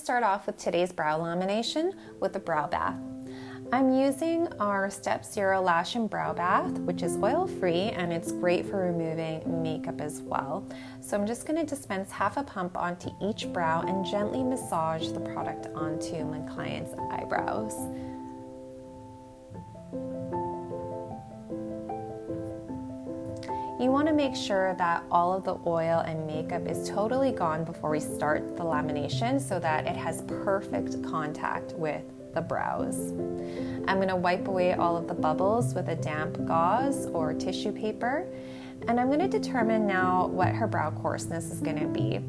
start off with today's brow lamination with a brow bath. I'm using our Step 0 Lash and Brow Bath, which is oil-free and it's great for removing makeup as well. So I'm just going to dispense half a pump onto each brow and gently massage the product onto my client's eyebrows. You want to make sure that all of the oil and makeup is totally gone before we start the lamination so that it has perfect contact with the brows. I'm going to wipe away all of the bubbles with a damp gauze or tissue paper, and I'm going to determine now what her brow coarseness is going to be.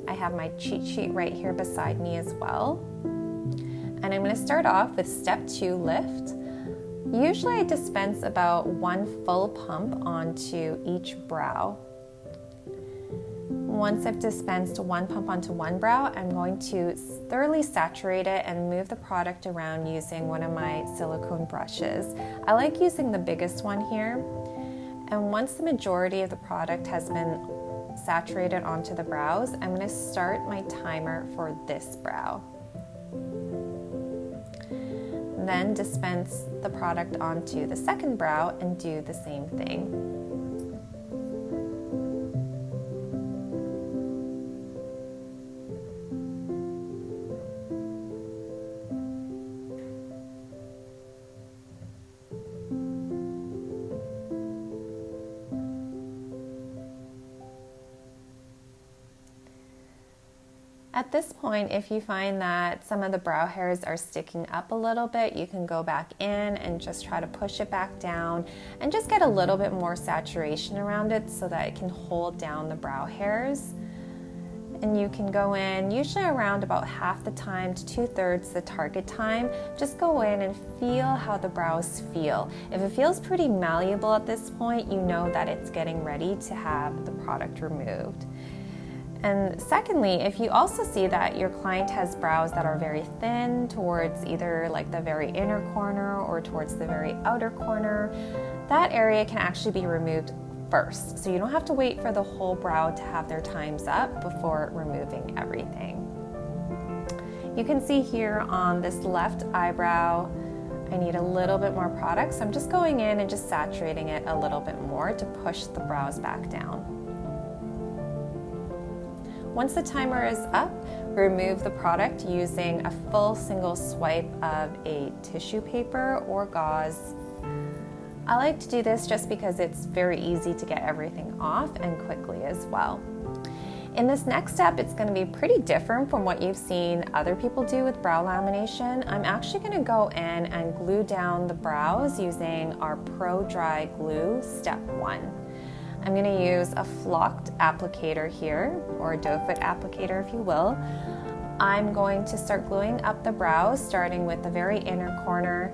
I have my cheat sheet right here beside me as well, and I'm going to start off with Step 2 Lift. Usually I dispense about 1 full pump onto each brow. Once I've dispensed 1 pump onto one brow, I'm going to thoroughly saturate it and move the product around using one of my silicone brushes. I like using the biggest one here. And once the majority of the product has been saturated onto the brows, I'm going to start my timer for this brow. Then dispense the product onto the second brow and do the same thing. At this point, if you find that some of the brow hairs are sticking up a little bit, you can go back in and just try to push it back down and just get a little bit more saturation around it so that it can hold down the brow hairs. And you can go in usually around about half the time to 2/3 the target time. Just go in and feel how the brows feel. If it feels pretty malleable at this point, you know that it's getting ready to have the product removed. And secondly, if you also see that your client has brows that are very thin towards either like the very inner corner or towards the very outer corner, that area can actually be removed first. So you don't have to wait for the whole brow to have their times up before removing everything. You can see here on this left eyebrow, I need a little bit more product. So I'm just going in and just saturating it a little bit more to push the brows back down. Once the timer is up, remove the product using a full single swipe of a tissue paper or gauze. I like to do this just because it's very easy to get everything off and quickly as well. In this next step, it's going to be pretty different from what you've seen other people do with brow lamination. I'm actually going to go in and glue down the brows using our Pro Dry Glue Step 1. I'm going to use a flocked applicator here, or a doe foot applicator if you will. I'm going to start gluing up the brows, starting with the very inner corner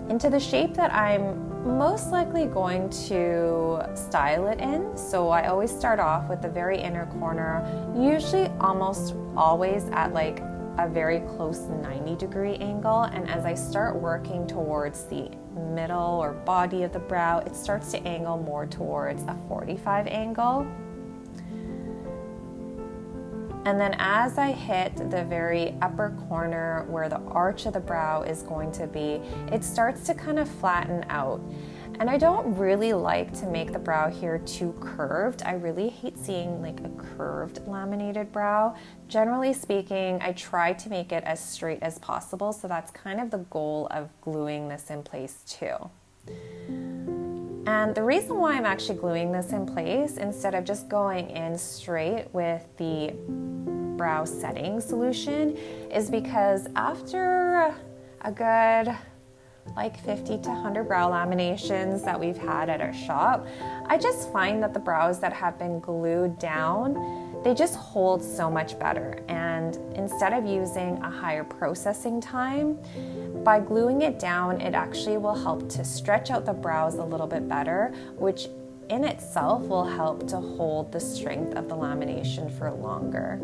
into the shape that I'm most likely going to style it in. So I always start off with the very inner corner, usually almost always at like a very close 90-degree angle, and as I start working towards the middle or body of the brow, it starts to angle more towards a 45 angle. And then as I hit the very upper corner where the arch of the brow is going to be, it starts to kind of flatten out. And I don't really like to make the brow here too curved. I really hate seeing like a curved laminated brow. Generally speaking, I try to make it as straight as possible, so that's kind of the goal of gluing this in place too. And the reason why I'm actually gluing this in place instead of just going in straight with the brow setting solution is because after a good like 50 to 100 brow laminations that we've had at our shop, I just find that the brows that have been glued down, they just hold so much better. And instead of using a higher processing time, by gluing it down, it actually will help to stretch out the brows a little bit better, which in itself will help to hold the strength of the lamination for longer.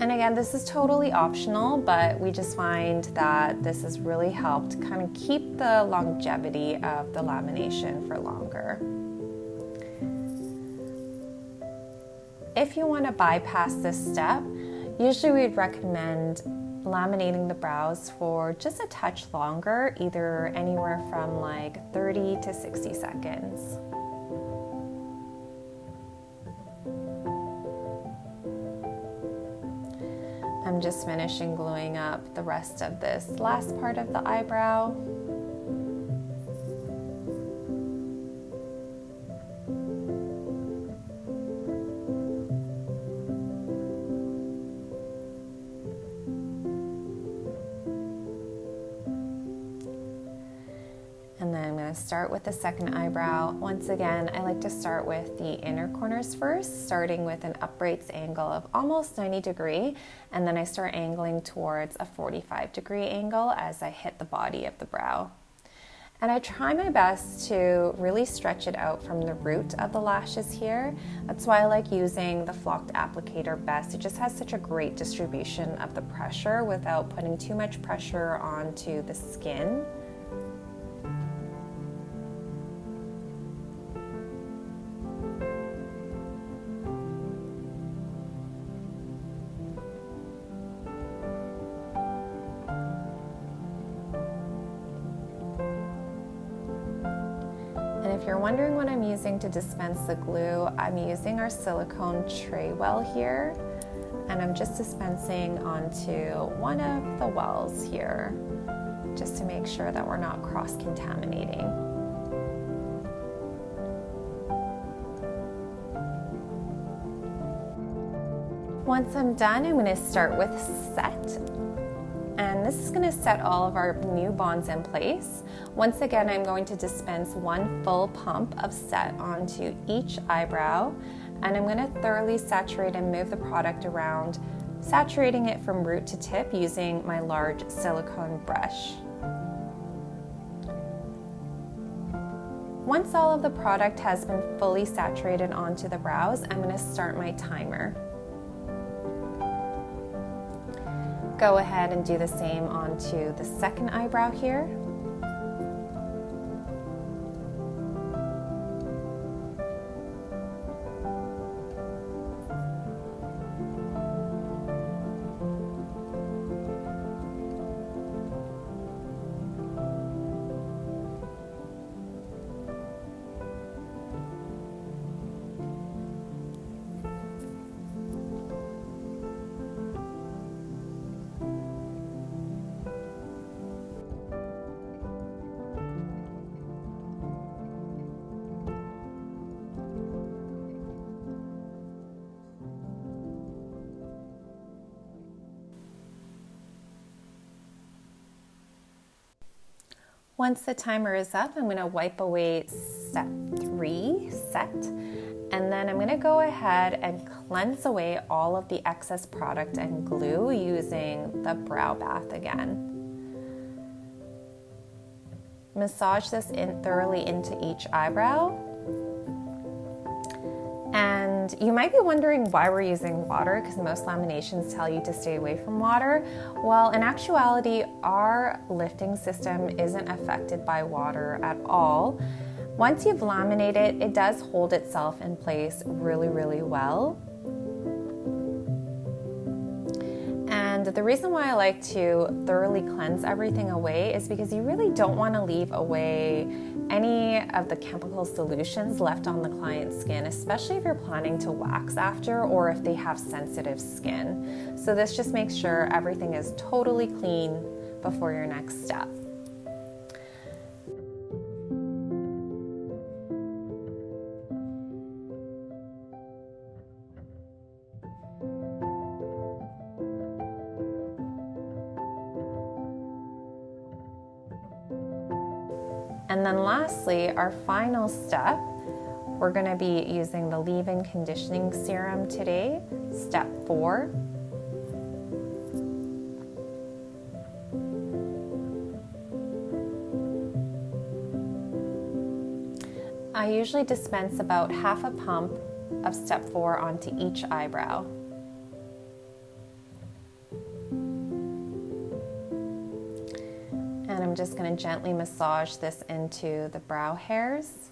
And again, this is totally optional, but we just find that this has really helped kind of keep the longevity of the lamination for longer. If you want to bypass this step, usually we'd recommend laminating the brows for just a touch longer, either anywhere from like 30 to 60 seconds. I'm just finishing gluing up the rest of this last part of the eyebrow. And then I'm going to start with the second eyebrow. Once again, I like to start with the inner corners first, starting with an upright angle of almost 90 degrees, and then I start angling towards a 45-degree angle as I hit the body of the brow. And I try my best to really stretch it out from the root of the lashes here. That's why I like using the flocked applicator best. It just has such a great distribution of the pressure without putting too much pressure onto the skin. And if you're wondering what I'm using to dispense the glue, I'm using our silicone tray well here, and I'm just dispensing onto one of the wells here, just to make sure that we're not cross-contaminating. Once I'm done, I'm going to start with set. And this is going to set all of our new bonds in place. Once again, I'm going to dispense one full pump of set onto each eyebrow, and I'm going to thoroughly saturate and move the product around, saturating it from root to tip using my large silicone brush. Once all of the product has been fully saturated onto the brows, I'm going to start my timer. Go ahead and do the same onto the second eyebrow here. Once the timer is up, I'm going to wipe away step 3, set, and then I'm going to go ahead and cleanse away all of the excess product and glue using the brow bath again. Massage this in thoroughly into each eyebrow. And you might be wondering why we're using water, because most laminations tell you to stay away from water. Well, in actuality, our lifting system isn't affected by water at all. Once you've laminated, it does hold itself in place really, really well. And the reason why I like to thoroughly cleanse everything away is because you really don't want to leave away any of the chemical solutions left on the client's skin, especially if you're planning to wax after or if they have sensitive skin. So this just makes sure everything is totally clean before your next step. And then lastly, our final step, we're going to be using the leave-in conditioning serum today, step 4. I usually dispense about half a pump of step 4 onto each eyebrow. just going to gently massage this into the brow hairs.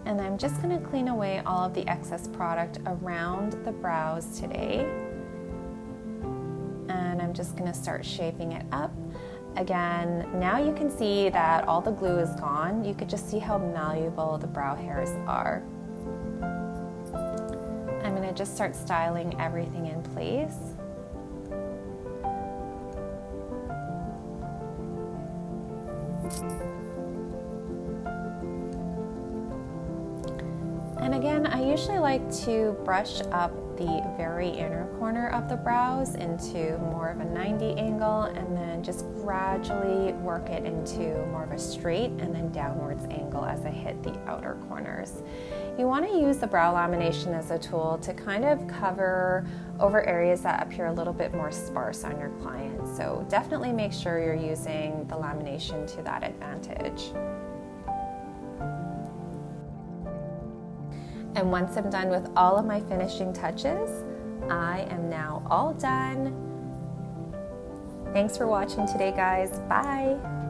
And I'm just going to clean away all of the excess product around the brows today. And I'm just going to start shaping it up. Again, now you can see that all the glue is gone. You could just see how malleable the brow hairs are. I'm going to just start styling everything in place. And again, I usually like to brush up the very inner corner of the brows into more of a 90 angle and then just gradually work it into more of a straight and then downwards angle as I hit the outer corners. You want to use the brow lamination as a tool to kind of cover over areas that appear a little bit more sparse on your client. So definitely make sure you're using the lamination to that advantage. And once I'm done with all of my finishing touches, I am now all done. Thanks for watching today, guys. Bye.